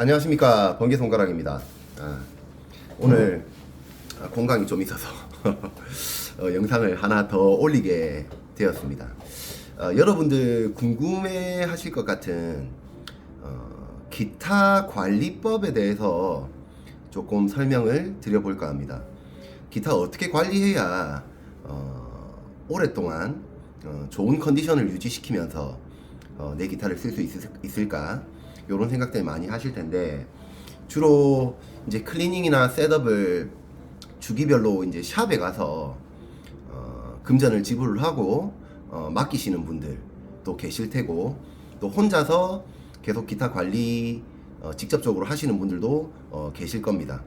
안녕하십니까, 번개손가락입니다. 오늘 공강이 좀 있어서 영상을 하나 더 올리게 되었습니다. 여러분들 궁금해 하실 것 같은 기타 관리법에 대해서 조금 설명을 드려볼까 합니다. 기타 어떻게 관리해야 오랫동안 좋은 컨디션을 유지시키면서 내 기타를 쓸 수 있을까, 이런 생각들 많이 하실 텐데, 주로 이제 클리닝이나 셋업을 주기별로 이제 샵에 가서 금전을 지불을 하고 맡기시는 분들도 계실 테고, 또 혼자서 계속 기타 관리 직접적으로 하시는 분들도 계실 겁니다.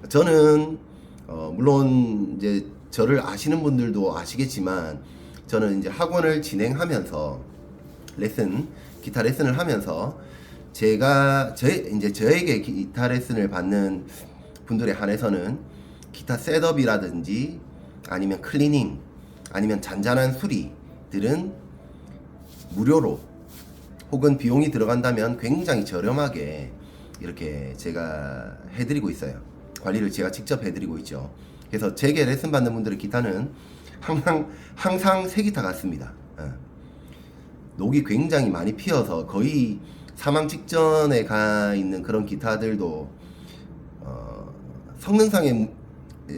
저는 물론 이제 저를 아시는 분들도 아시겠지만, 저는 이제 학원을 진행하면서 기타 레슨을 하면서 저에게 기타 레슨을 받는 분들에 한해서는 기타 셋업이라든지 아니면 클리닝 아니면 잔잔한 수리들은 무료로, 혹은 비용이 들어간다면 굉장히 저렴하게 이렇게 제가 해드리고 있어요. 관리를 제가 직접 해드리고 있죠. 그래서 제게 레슨 받는 분들의 기타는 항상 새 기타 같습니다. 녹이 굉장히 많이 피어서 거의 사망 직전에 가 있는 그런 기타들도 성능상의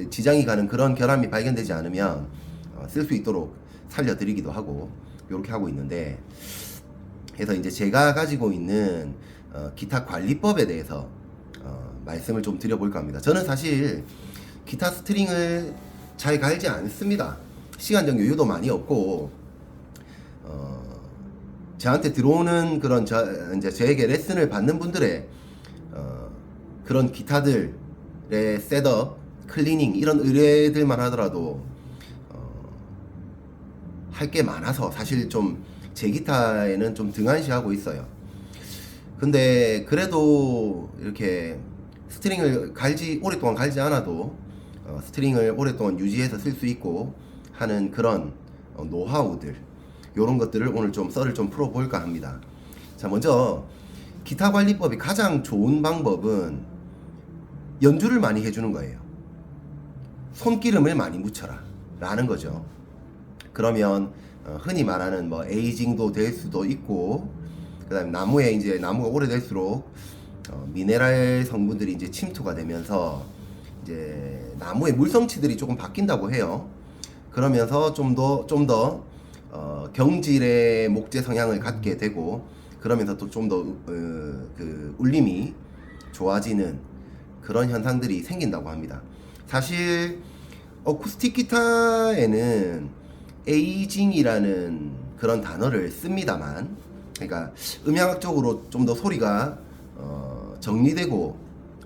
지장이 가는 그런 결함이 발견되지 않으면 쓸 수 있도록 살려드리기도 하고, 이렇게 하고 있는데, 그래서 이제 제가 가지고 있는 기타 관리법에 대해서 말씀을 좀 드려볼까 합니다. 저는 사실 기타 스트링을 잘 갈지 않습니다. 시간적 여유도 많이 없고, 저한테 들어오는 그런 이제 저에게 레슨을 받는 분들의 그런 기타들의 셋업, 클리닝 이런 의뢰들만 하더라도 할 게 많아서 사실 좀 제 기타에는 좀 등한시하고 있어요. 근데 그래도 이렇게 스트링을 오랫동안 갈지 않아도 스트링을 오랫동안 유지해서 쓸 수 있고 하는 그런 노하우들, 요런 것들을 오늘 좀 썰을 좀 풀어볼까 합니다. 자, 먼저 기타 관리법이 가장 좋은 방법은 연주를 많이 해주는 거예요. 손기름을 많이 묻혀라 라는 거죠. 그러면 흔히 말하는 뭐 에이징도 될 수도 있고, 그 다음에 나무가 오래될수록 미네랄 성분들이 이제 침투가 되면서 이제 나무의 물성치들이 조금 바뀐다고 해요. 그러면서 좀 더 경질의 목재 성향을 갖게 되고, 그러면서 또 좀 더 그 울림이 좋아지는 그런 현상들이 생긴다고 합니다. 사실 어쿠스틱 기타에는 에이징이라는 그런 단어를 씁니다만, 그러니까 음향학적으로 좀 더 소리가 정리되고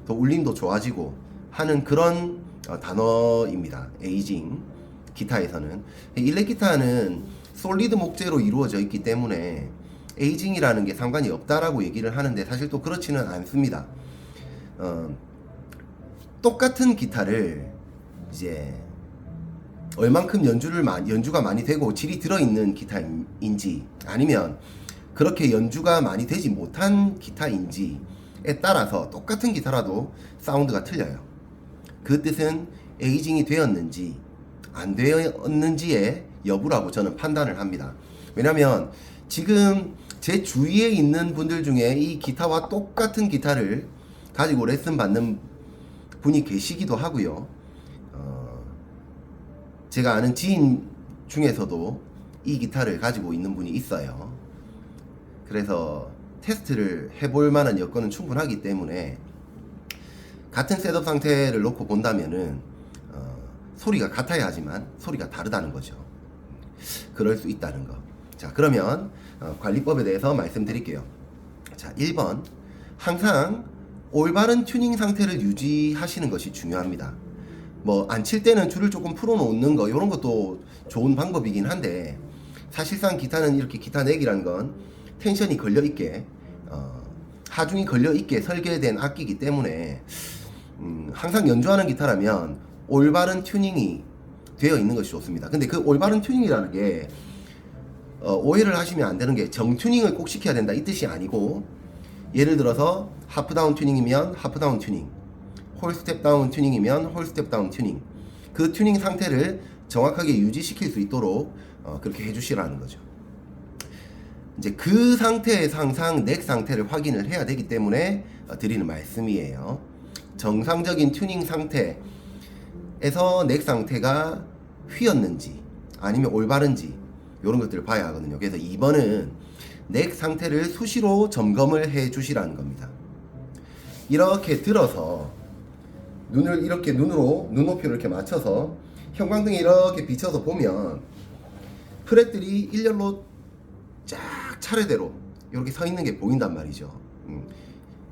또 울림도 좋아지고 하는 그런 단어입니다. 에이징 기타에서는. 일렉 기타는 솔리드 목재로 이루어져 있기 때문에 에이징이라는 게 상관이 없다라고 얘기를 하는데, 사실 또 그렇지는 않습니다. 똑같은 기타를 이제 얼만큼 연주가 많이 되고 질이 들어있는 기타인지, 아니면 그렇게 연주가 많이 되지 못한 기타인지에 따라서 똑같은 기타라도 사운드가 틀려요. 그 뜻은 에이징이 되었는지 안 되었는지의 여부라고 저는 판단을 합니다. 왜냐면 지금 제 주위에 있는 분들 중에 이 기타와 똑같은 기타를 가지고 레슨 받는 분이 계시기도 하고요. 제가 아는 지인 중에서도 이 기타를 가지고 있는 분이 있어요. 그래서 테스트를 해볼 만한 여건은 충분하기 때문에 같은 셋업 상태를 놓고 본다면은 소리가 같아야 하지만 소리가 다르다는 거죠. 그럴 수 있다는 거. 자, 그러면 관리법에 대해서 말씀드릴게요. 자, 1번, 항상 올바른 튜닝 상태를 유지하시는 것이 중요합니다. 뭐 안 칠 때는 줄을 조금 풀어 놓는 거, 이런 것도 좋은 방법이긴 한데, 사실상 기타는 이렇게 기타 넥이라는 건 텐션이 걸려 있게 하중이 걸려 있게 설계된 악기이기 때문에 항상 연주하는 기타라면 올바른 튜닝이 되어 있는 것이 좋습니다. 근데 그 올바른 튜닝이라는 게 오해를 하시면 안 되는 게 정튜닝을 꼭 시켜야 된다 이 뜻이 아니고, 예를 들어서 하프 다운 튜닝이면 하프 다운 튜닝, 홀 스텝 다운 튜닝이면 홀 스텝 다운 튜닝, 그 튜닝 상태를 정확하게 유지시킬 수 있도록 그렇게 해주시라는 거죠. 이제 그 상태에서 항상 넥 상태를 확인을 해야 되기 때문에 드리는 말씀이에요. 정상적인 튜닝 상태에서 넥 상태가 휘었는지 아니면 올바른지 이런 것들을 봐야 하거든요. 그래서 2번은 넥 상태를 수시로 점검을 해 주시라는 겁니다. 이렇게 들어서 눈을 이렇게 눈높이를 이렇게 맞춰서 형광등이 이렇게 비춰서 보면 프렛들이 일렬로 쫙 차례대로 이렇게 서 있는 게 보인단 말이죠.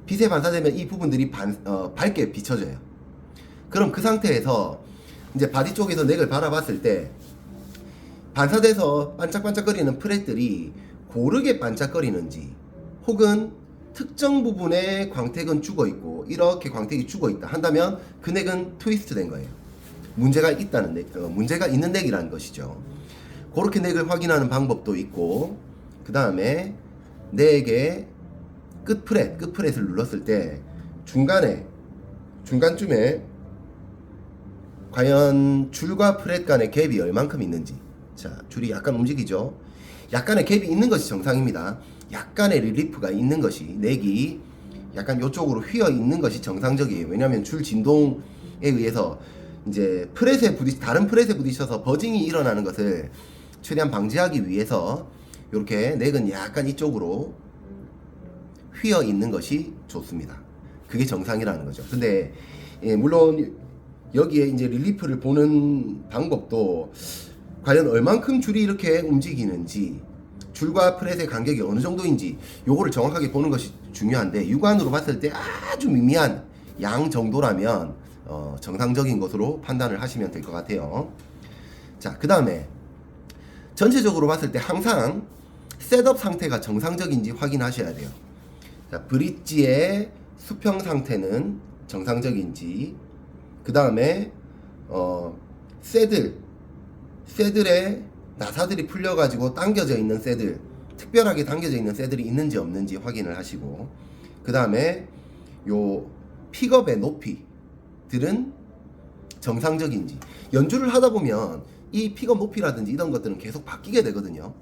빛에 반사되면 이 부분들이 밝게 비춰져요. 그럼 그 상태에서 이제 바디 쪽에서 넥을 바라봤을 때 반사돼서 반짝반짝거리는 프렛들이 고르게 반짝거리는지 혹은 특정 부분에 광택은 죽어있고 이렇게 광택이 죽어있다 한다면 그 넥은 트위스트 된 거예요. 문제가 있다는 넥, 문제가 있는 넥이라는 것이죠. 그렇게 넥을 확인하는 방법도 있고, 그 다음에 넥의 끝프렛을 눌렀을 때 중간쯤에 과연 줄과 프렛 간의 갭이 얼만큼 있는지. 자, 줄이 약간 움직이죠. 약간의 갭이 있는 것이 정상입니다. 약간의 릴리프가 있는 것이, 넥이 약간 이쪽으로 휘어 있는 것이 정상적이에요. 왜냐하면 줄 진동에 의해서 이제 다른 프렛에 부딪혀서 버징이 일어나는 것을 최대한 방지하기 위해서 이렇게 넥은 약간 이쪽으로 휘어 있는 것이 좋습니다. 그게 정상이라는 거죠. 근데 물론 여기에 이제 릴리프를 보는 방법도 과연 얼만큼 줄이 이렇게 움직이는지, 줄과 프렛의 간격이 어느 정도인지 요거를 정확하게 보는 것이 중요한데, 육안으로 봤을 때 아주 미미한 양 정도라면 정상적인 것으로 판단을 하시면 될 것 같아요. 자, 그 다음에 전체적으로 봤을 때 항상 셋업 상태가 정상적인지 확인하셔야 돼요. 자, 브릿지의 수평 상태는 정상적인지, 그 다음에 새들의 나사들이 풀려가지고 당겨져 있는 새들, 특별하게 당겨져 있는 새들이 있는지 없는지 확인을 하시고, 그 다음에 요 픽업의 높이들은 정상적인지. 연주를 하다 보면 이 픽업 높이라든지 이런 것들은 계속 바뀌게 되거든요.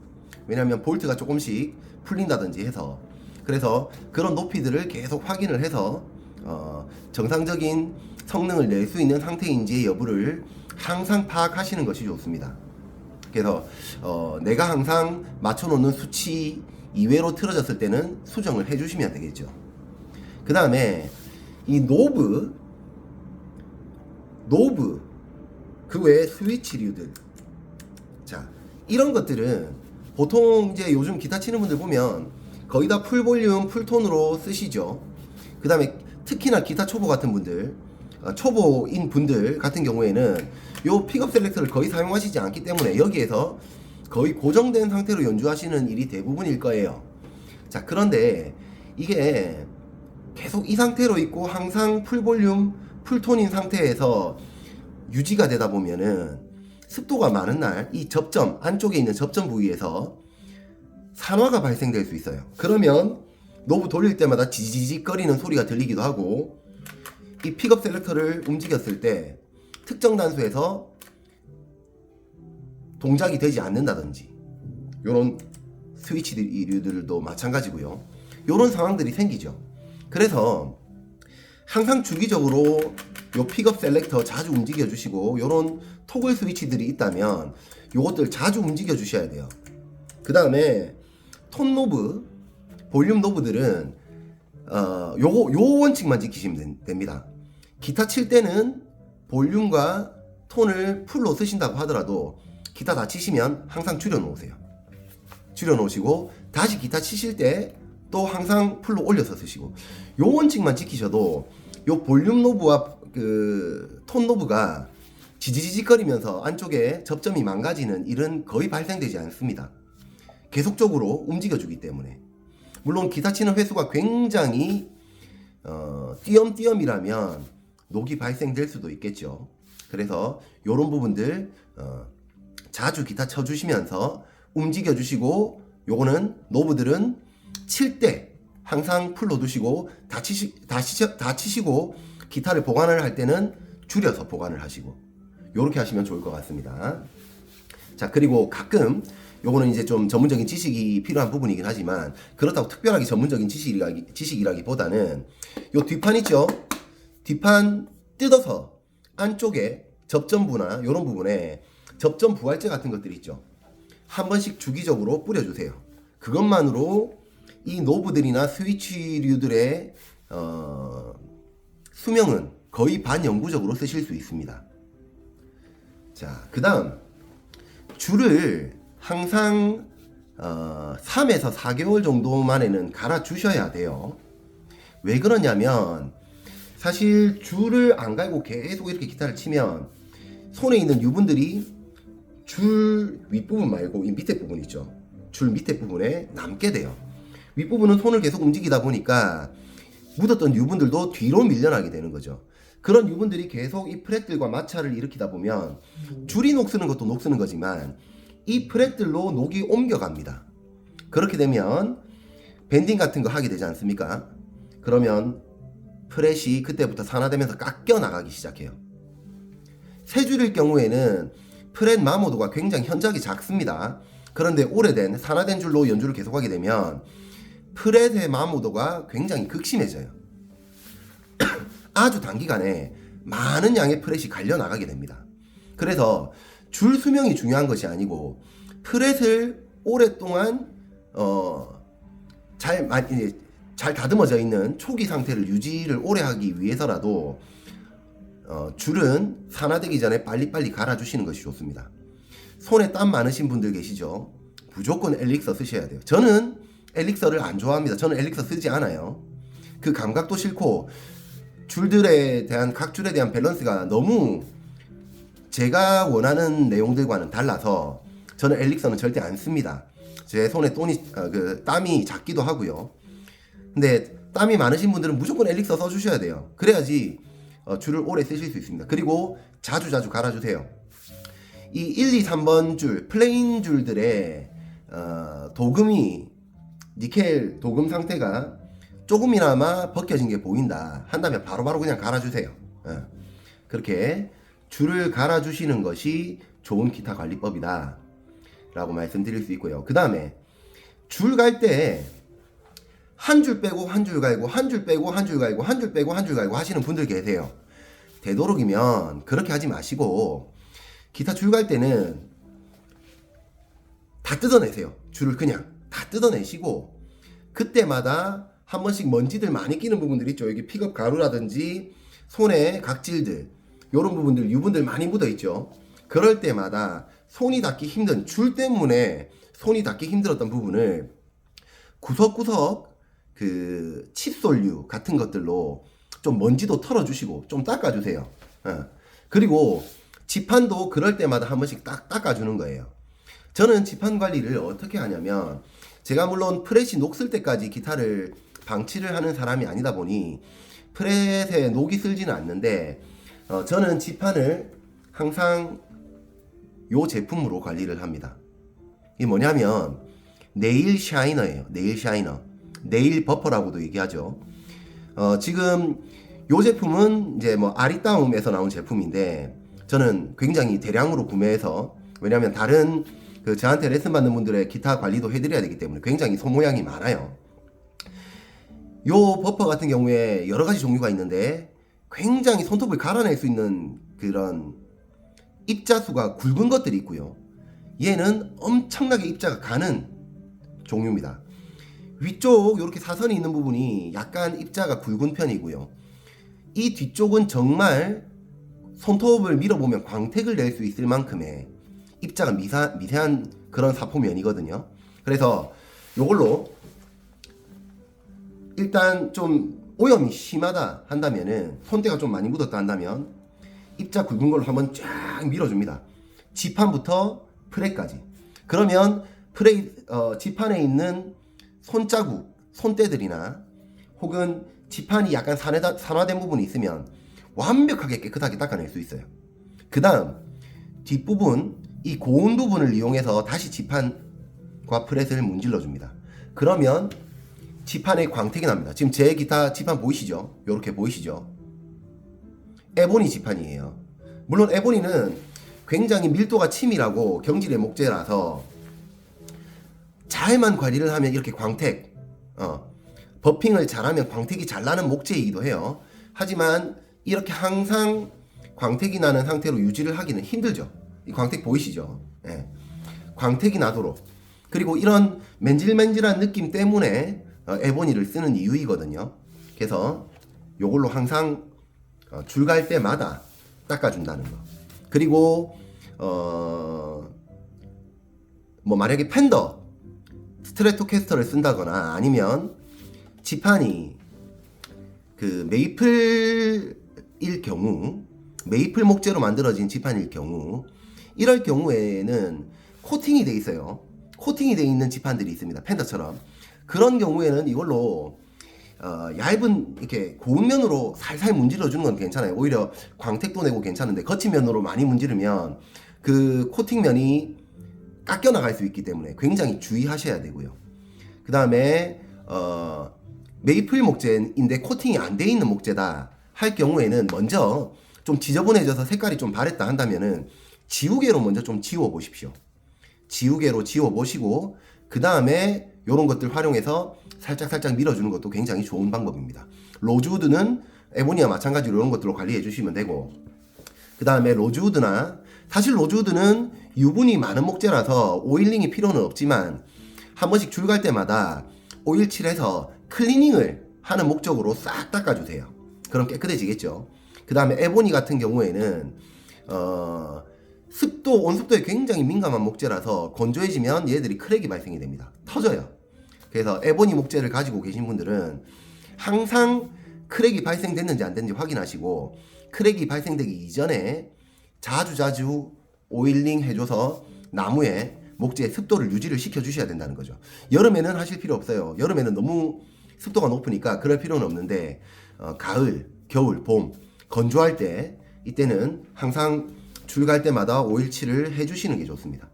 왜냐하면 볼트가 조금씩 풀린다든지 해서. 그래서 그런 높이들을 계속 확인을 해서 정상적인 성능을 낼 수 있는 상태인지의 여부를 항상 파악하시는 것이 좋습니다. 그래서 내가 항상 맞춰놓는 수치 이외로 틀어졌을 때는 수정을 해주시면 되겠죠. 그 다음에 이 노브 그 외에 스위치류들, 자, 이런 것들은 보통 이제 요즘 기타 치는 분들 보면 거의 다 풀 볼륨, 풀 톤으로 쓰시죠. 그 다음에 특히나 기타 초보 같은 분들, 초보인 분들 같은 경우에는 요 픽업 셀렉터를 거의 사용하시지 않기 때문에 여기에서 거의 고정된 상태로 연주하시는 일이 대부분일 거예요. 자, 그런데 이게 계속 이 상태로 있고 항상 풀 볼륨, 풀 톤인 상태에서 유지가 되다 보면은 습도가 많은 날 이 접점, 안쪽에 있는 접점 부위에서 산화가 발생될 수 있어요. 그러면 노브 돌릴 때마다 지지직 거리는 소리가 들리기도 하고, 이 픽업 셀렉터를 움직였을 때 특정 단수에서 동작이 되지 않는다든지, 요런 스위치들도 마찬가지고요. 요런 상황들이 생기죠. 그래서 항상 주기적으로 요 픽업 셀렉터 자주 움직여 주시고, 요런 토글 스위치들이 있다면 요것들 자주 움직여 주셔야 돼요. 그 다음에 톤 노브, 볼륨 노브들은 요 원칙만 지키시면 됩니다. 기타 칠 때는 볼륨과 톤을 풀로 쓰신다고 하더라도 기타 다 치시면 항상 줄여 놓으세요. 줄여 놓으시고 다시 기타 치실 때 또 항상 풀로 올려서 쓰시고, 요 원칙만 지키셔도 요 볼륨 노브와 그 톤 노브가 지지직거리면서 안쪽에 접점이 망가지는 일은 거의 발생되지 않습니다. 계속적으로 움직여주기 때문에. 물론 기타 치는 횟수가 굉장히 띄엄띄엄이라면 녹이 발생될 수도 있겠죠. 그래서 요런 부분들 자주 기타 쳐주시면서 움직여주시고, 요거는 노브들은 칠 때 항상 풀로 두시고 다치시고 기타를 보관을 할 때는 줄여서 보관을 하시고 요렇게 하시면 좋을 것 같습니다. 자, 그리고 가끔 요거는 이제 좀 전문적인 지식이 필요한 부분이긴 하지만 그렇다고 특별하게 전문적인 지식이라기보다는 요 뒷판 있죠? 뒷판 뜯어서 안쪽에 접점부나 요런 부분에 접점 부활제 같은 것들이 있죠. 한 번씩 주기적으로 뿌려주세요. 그것만으로 이 노브들이나 스위치류들의 수명은 거의 반영구적으로 쓰실 수 있습니다. 자, 그 다음 줄을 항상 3에서 4개월 정도 만에는 갈아 주셔야 돼요. 왜 그러냐면 사실 줄을 안 갈고 계속 이렇게 기타를 치면 손에 있는 유분들이 줄 윗부분 말고 이 밑에 부분 있죠. 줄 밑에 부분에 남게 돼요. 윗부분은 손을 계속 움직이다 보니까 묻었던 유분들도 뒤로 밀려나게 되는 거죠. 그런 유분들이 계속 이 프렛들과 마찰을 일으키다 보면 줄이 녹쓰는 것도 녹쓰는 거지만 이 프렛들로 녹이 옮겨갑니다. 그렇게 되면 밴딩 같은 거 하게 되지 않습니까? 그러면 프렛이 그때부터 산화되면서 깎여 나가기 시작해요. 새 줄일 경우에는 프렛 마모도가 굉장히 현저하게 작습니다. 그런데 오래된 산화된 줄로 연주를 계속하게 되면 프렛의 마모도가 굉장히 극심해져요. 아주 단기간에 많은 양의 프렛이 갈려 나가게 됩니다. 그래서 줄 수명이 중요한 것이 아니고 프렛을 오랫동안 잘 다듬어져 있는 초기 상태를 유지를 오래 하기 위해서라도 줄은 산화되기 전에 빨리빨리 갈아주시는 것이 좋습니다. 손에 땀 많으신 분들 계시죠? 무조건 엘릭서 쓰셔야 돼요. 저는 엘릭서를 안 좋아합니다. 저는 엘릭서 쓰지 않아요. 그 감각도 싫고 줄들에 대한 각 줄에 대한 밸런스가 너무 제가 원하는 내용들과는 달라서 저는 엘릭서는 절대 안 씁니다. 제 손에 땀이 작기도 하고요. 근데 땀이 많으신 분들은 무조건 엘릭서 써주셔야 돼요. 그래야지 줄을 오래 쓰실 수 있습니다. 그리고 자주 갈아주세요. 이 1, 2, 3번 줄, 플레인 줄들의 도금이 니켈 도금 상태가 조금이나마 벗겨진 게 보인다 한다면 바로바로 그냥 갈아주세요. 그렇게 줄을 갈아주시는 것이 좋은 기타 관리법이다 라고 말씀드릴 수 있고요. 그 다음에 줄 갈 때 한 줄 빼고 한 줄 갈고 한 줄 빼고 한 줄 갈고 한 줄 빼고 한 줄 갈고 하시는 분들 계세요. 되도록이면 그렇게 하지 마시고 기타 줄 갈 때는 다 뜯어내세요. 줄을 그냥 다 뜯어내시고 그때마다 한 번씩 먼지들 많이 끼는 부분들 있죠. 여기 픽업 가루라든지 손에 각질들 요런 부분들 유분들 많이 묻어 있죠. 그럴 때마다 손이 닿기 힘든 줄 때문에 손이 닿기 힘들었던 부분을 구석구석 그 칫솔류 같은 것들로 좀 먼지도 털어주시고 좀 닦아주세요. 그리고 지판도 그럴 때마다 한 번씩 딱 닦아주는 거예요. 저는 지판 관리를 어떻게 하냐면 제가 물론 프렛이 녹슬 때까지 기타를 방치를 하는 사람이 아니다 보니 프렛에 녹이 슬지는 않는데 저는 지판을 항상 요 제품으로 관리를 합니다. 이게 뭐냐면 네일 샤이너예요. 네일 샤이너. 네일 버퍼라고도 얘기하죠. 지금 요 제품은 이제 뭐 아리따움에서 나온 제품인데 저는 굉장히 대량으로 구매해서 왜냐하면 다른 저한테 레슨 받는 분들의 기타 관리도 해드려야 되기 때문에 굉장히 소모량이 많아요. 요 버퍼 같은 경우에 여러 가지 종류가 있는데 굉장히 손톱을 갈아낼 수 있는 그런 입자수가 굵은 것들이 있고요. 얘는 엄청나게 입자가 가는 종류입니다. 위쪽 이렇게 사선이 있는 부분이 약간 입자가 굵은 편이고요. 이 뒤쪽은 정말 손톱을 밀어보면 광택을 낼 수 있을 만큼의 입자가 미세한 그런 사포면이거든요. 그래서 요걸로 일단 좀 오염이 심하다 한다면은 손때가 좀 많이 묻었다 한다면 입자 굵은 걸로 한번 쫙 밀어줍니다. 지판부터 프렛까지. 그러면 지판에 있는 손자국, 손때들이나 혹은 지판이 약간 산화된 부분이 있으면 완벽하게 깨끗하게 닦아낼 수 있어요. 그 다음 뒷부분, 이 고운 부분을 이용해서 다시 지판과 프렛을 문질러 줍니다. 그러면 지판에 광택이 납니다. 지금 제 기타 지판 보이시죠? 요렇게 보이시죠? 에보니 지판이에요. 물론 에보니는 굉장히 밀도가 치밀하고 경질의 목재라서 잘만 관리를 하면 이렇게 광택, 버핑을 잘하면 광택이 잘 나는 목재이기도 해요. 하지만 이렇게 항상 광택이 나는 상태로 유지를 하기는 힘들죠. 이 광택 보이시죠? 예. 광택이 나도록. 그리고 이런 맨질맨질한 느낌 때문에 에보니를 쓰는 이유이거든요. 그래서 요걸로 항상 줄 갈 때마다 닦아준다는 거. 그리고 뭐 만약에 팬더 스트레토캐스터를 쓴다거나 아니면 지판이 그 메이플일 경우, 메이플 목재로 만들어진 지판일 경우, 이럴 경우에는 코팅이 돼 있어요. 코팅이 돼 있는 지판들이 있습니다. 팬더처럼. 그런 경우에는 이걸로 얇은 이렇게 고운 면으로 살살 문질러 주는 건 괜찮아요. 오히려 광택도 내고 괜찮은데 거친 면으로 많이 문지르면 그 코팅 면이 깎여 나갈 수 있기 때문에 굉장히 주의하셔야 되고요. 그 다음에 메이플 목재인데 코팅이 안 돼 있는 목재다 할 경우에는 먼저 좀 지저분해져서 색깔이 좀 바랬다 한다면은 지우개로 먼저 좀 지워 보십시오. 지우개로 지워 보시고 그 다음에 요런 것들 활용해서 살짝 밀어주는 것도 굉장히 좋은 방법입니다. 로즈우드는 에보니와 마찬가지로 이런 것들로 관리해 주시면 되고, 그 다음에 로즈우드나, 사실 로즈우드는 유분이 많은 목재라서 오일링이 필요는 없지만 한 번씩 줄 갈 때마다 오일 칠해서 클리닝을 하는 목적으로 싹 닦아주세요. 그럼 깨끗해지겠죠. 그 다음에 에보니 같은 경우에는 습도, 온습도에 굉장히 민감한 목재라서 건조해지면 얘들이 크랙이 발생이 됩니다. 터져요. 그래서 에보니 목재를 가지고 계신 분들은 항상 크랙이 발생됐는지 안 됐는지 확인하시고, 크랙이 발생되기 이전에 자주 오일링 해줘서 나무에 목재의 습도를 유지를 시켜주셔야 된다는 거죠. 여름에는 하실 필요 없어요. 여름에는 너무 습도가 높으니까 그럴 필요는 없는데 가을, 겨울, 봄 건조할 때, 이때는 항상 줄 갈 때마다 오일칠을 해주시는 게 좋습니다.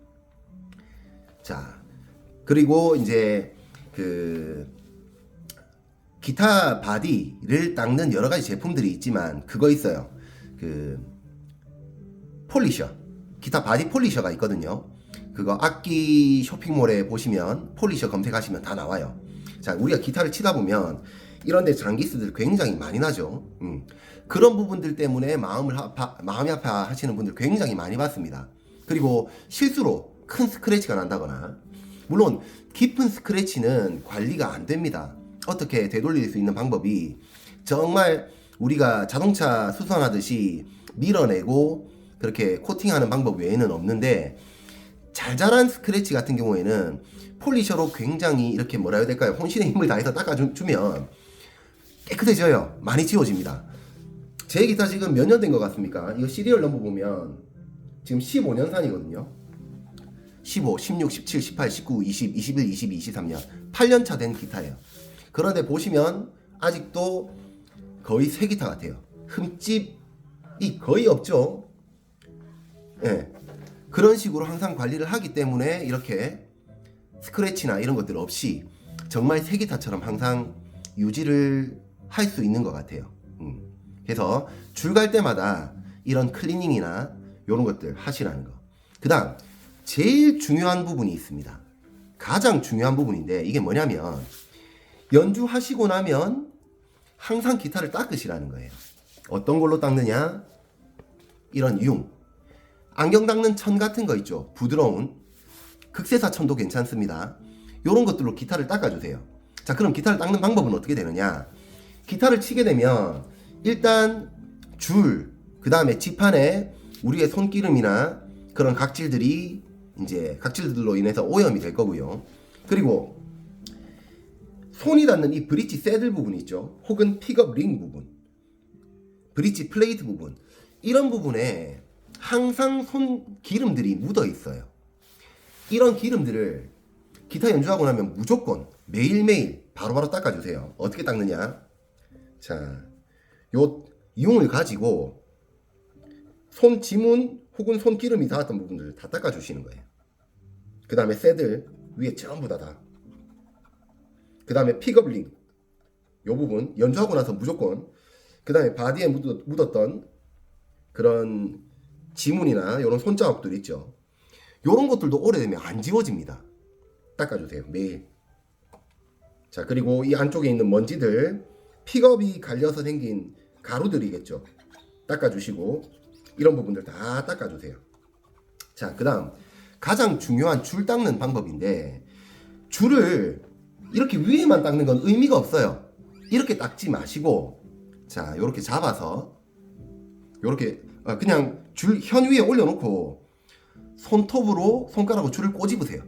자, 그리고 이제 그 기타 바디를 닦는 여러 가지 제품들이 있지만 그거 있어요. 그 폴리셔, 기타 바디 폴리셔가 있거든요. 그거 악기 쇼핑몰에 보시면 폴리셔 검색하시면 다 나와요. 자, 우리가 기타를 치다 보면 이런데 장기스들 굉장히 많이 나죠. 그런 부분들 때문에 마음이 아파 하시는 분들 굉장히 많이 봤습니다. 그리고 실수로 큰 스크래치가 난다거나, 물론 깊은 스크래치는 관리가 안 됩니다. 어떻게 되돌릴 수 있는 방법이 정말 우리가 자동차 수선하듯이 밀어내고 그렇게 코팅하는 방법 외에는 없는데, 잘 자란 스크래치 같은 경우에는 폴리셔로 굉장히 이렇게 뭐라 해야 될까요? 혼신의 힘을 다해서 닦아주면 깨끗해져요. 많이 지워집니다. 제 기타 지금 몇 년 된 것 같습니까? 이거 시리얼 넘버 보면 지금 15년산이거든요. 15, 16, 17, 18, 19, 20, 21, 22, 23년 8년차 된 기타예요. 그런데 보시면 아직도 거의 새 기타 같아요. 흠집이 거의 없죠. 예. 그런 식으로 항상 관리를 하기 때문에 이렇게 스크래치나 이런 것들 없이 정말 새 기타처럼 항상 유지를 할 수 있는 것 같아요. 그래서 줄 갈 때마다 이런 클리닝이나 이런 것들 하시라는 거. 그 다음 제일 중요한 부분이 있습니다. 가장 중요한 부분인데 이게 뭐냐면, 연주하시고 나면 항상 기타를 닦으시라는 거예요. 어떤 걸로 닦느냐? 이런 안경 닦는 천 같은 거 있죠. 부드러운 극세사 천도 괜찮습니다. 이런 것들로 기타를 닦아주세요. 자, 그럼 기타를 닦는 방법은 어떻게 되느냐? 기타를 치게 되면 일단 그 다음에 지판에 우리의 손기름이나 그런 각질들이 이제 각질들로 인해서 오염이 될 거고요. 그리고 손이 닿는 이 브릿지 새들 부분 있죠. 혹은 픽업 링 부분, 브릿지 플레이트 부분, 이런 부분에 항상 손 기름들이 묻어 있어요. 이런 기름들을 기타 연주하고 나면 무조건 매일매일 바로바로 닦아주세요. 어떻게 닦느냐? 자, 요 융을 가지고 손 지문 혹은 손 기름이 닿았던 부분들을 다 닦아주시는 거예요. 그 다음에 새들 위에 전부 다. 그 다음에 픽업 링, 요 부분 연주하고 나서 무조건, 그 다음에 바디에 묻었던 그런 지문이나 이런 손자국들 있죠. 요런 것들도 오래되면 안 지워집니다. 닦아주세요, 매일. 자, 그리고 이 안쪽에 있는 먼지들, 픽업이 갈려서 생긴 가루들이겠죠. 닦아주시고, 이런 부분들 다 닦아주세요. 자, 그 다음 가장 중요한 줄 닦는 방법인데, 줄을 이렇게 위에만 닦는 건 의미가 없어요. 이렇게 닦지 마시고, 자, 요렇게 잡아서 요렇게 그냥 줄 현 위에 올려놓고 손톱으로 손가락으로 줄을 꼬집으세요.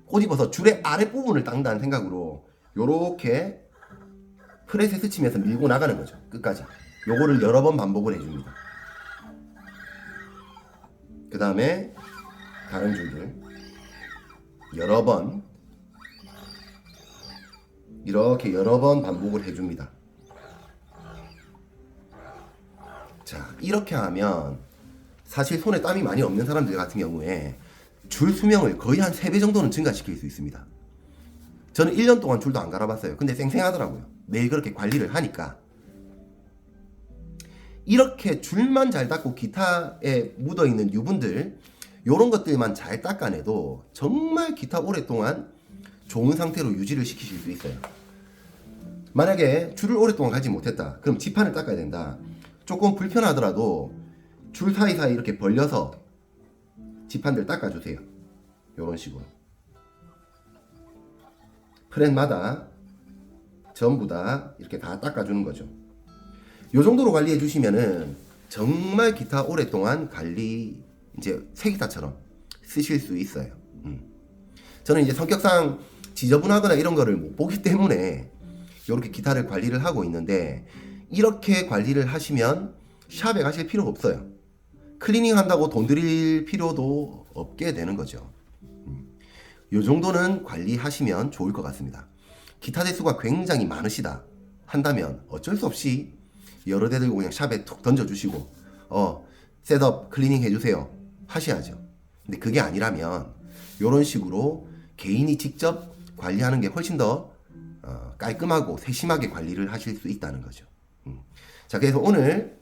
꼬집어서 줄의 아랫부분을 닦는다는 생각으로 요렇게 프레스에 스치면서 밀고 나가는 거죠. 끝까지. 요거를 여러 번 반복을 해줍니다. 그 다음에 다른 줄들 여러 번, 이렇게 여러 번 반복을 해줍니다. 자, 이렇게 하면 사실 손에 땀이 많이 없는 사람들 같은 경우에 줄 수명을 거의 한 3배 정도는 증가시킬 수 있습니다. 저는 1년 동안 줄도 안 갈아봤어요. 근데 쌩쌩하더라고요. 매일 그렇게 관리를 하니까. 이렇게 줄만 잘 닦고 기타에 묻어있는 유분들, 요런 것들만 잘 닦아내도 정말 기타 오랫동안 좋은 상태로 유지를 시키실 수 있어요. 만약에 줄을 오랫동안 갈지 못했다, 그럼 지판을 닦아야 된다. 조금 불편하더라도 줄 사이사이 이렇게 벌려서 지판들 닦아주세요. 요런 식으로 프렛마다 전부 다 이렇게 다 닦아주는 거죠. 요 정도로 관리해 주시면은 정말 기타 오랫동안 관리, 이제 새 기타처럼 쓰실 수 있어요. 저는 이제 성격상 지저분하거나 이런 거를 못 보기 때문에 이렇게 기타를 관리를 하고 있는데, 이렇게 관리를 하시면 샵에 가실 필요가 없어요. 클리닝 한다고 돈 들일 필요도 없게 되는 거죠. 요 정도는 관리하시면 좋을 것 같습니다. 기타 대수가 굉장히 많으시다 한다면 어쩔 수 없이 여러 대 들고 그냥 샵에 툭 던져주시고 셋업 클리닝 해주세요 하셔야죠. 근데 그게 아니라면 요런 식으로 개인이 직접 관리하는 게 훨씬 더 깔끔하고 세심하게 관리를 하실 수 있다는 거죠. 자, 그래서 오늘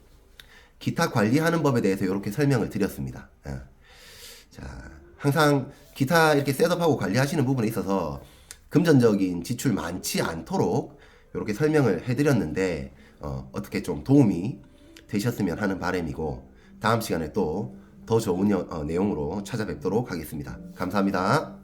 기타 관리하는 법에 대해서 이렇게 설명을 드렸습니다. 자, 항상 기타 이렇게 셋업하고 관리하시는 부분에 있어서 금전적인 지출 많지 않도록 이렇게 설명을 해드렸는데 어떻게 좀 도움이 되셨으면 하는 바람이고, 다음 시간에 또 더 좋은 내용으로 찾아뵙도록 하겠습니다. 감사합니다.